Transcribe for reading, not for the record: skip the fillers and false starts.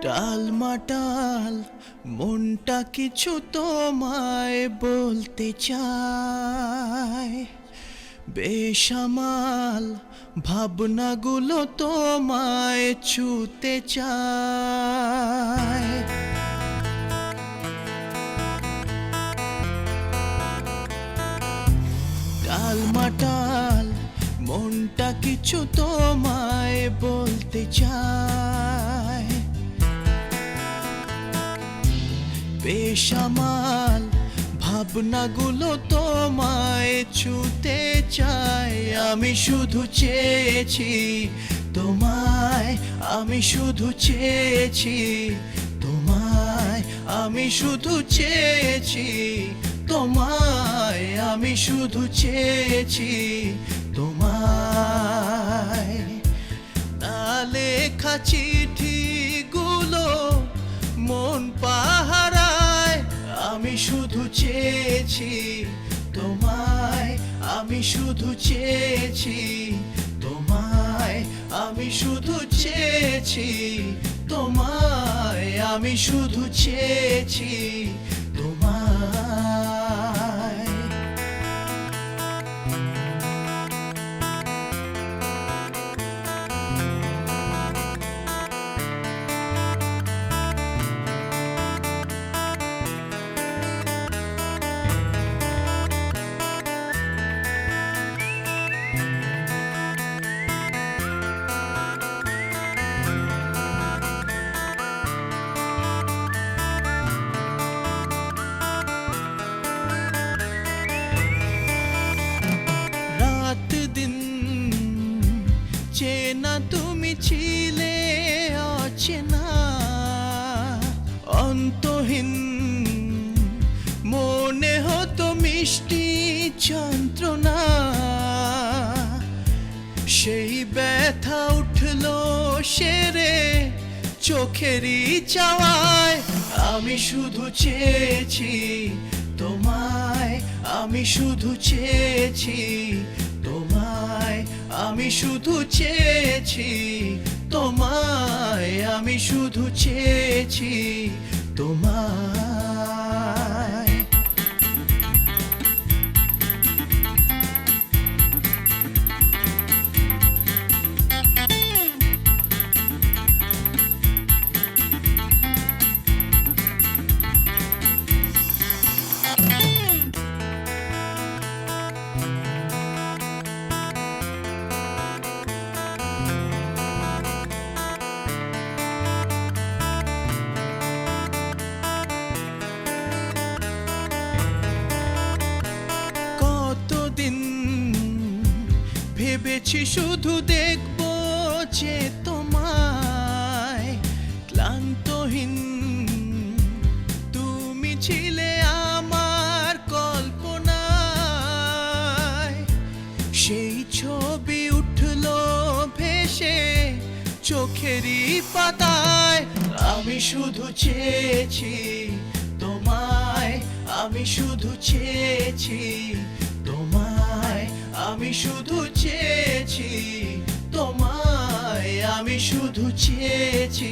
টালমাটাল মনটা কিছু তোমায় বলতে চায়, বেসামাল ভাবনাগুলো তোমায় ছুতে চায়। টালমাটাল মনটা কিছু তোমায় বলতে চায়, বেসামাল ভাবনাগুলো তোমায় ছুতে চায়। আমি শুধু চেয়েছি তোমায়, আমি শুধু চেয়েছি তোমায়, আমি শুধু চেয়েছি তোমায়, আমি শুধু চেয়েছি তোমায়। না লেখা চিঠিগুলো মন পাহারায়, আমি শুধু চেয়েছি তোমায়, আমি শুধু চেয়েছি তোমায়, আমি শুধু চেয়েছি তোমায়, আমি শুধু চেয়েছি তোমায়। চেনা তুমি ছিলে অচেনা, অন্তহীন মনে হতো মিষ্টি যন্ত্রণা। সেই ব্যথা উঠলো সেরে চোখেরই চাওয়ায়। আমি শুধু চেয়েছি তোমায়, আমি শুধু চেয়েছি তোমায়, আমি শুধু চেয়েছি তোমায়, আমি শুধু চেয়েছি তোমায়। ভেবেছি শুধু দেখবো যে তোমায়, ক্লান্তহীন তুমি ছিলে আমার কল্পনায়। সেই ছবি উঠলো ভেসে চোখেরই পাতায়। আমি শুধু চেয়েছি তোমায়, আমি শুধু চেয়েছি তোমায়, আমি শুধু চেয়েছি তোমায়, আমি শুধু চেয়েছি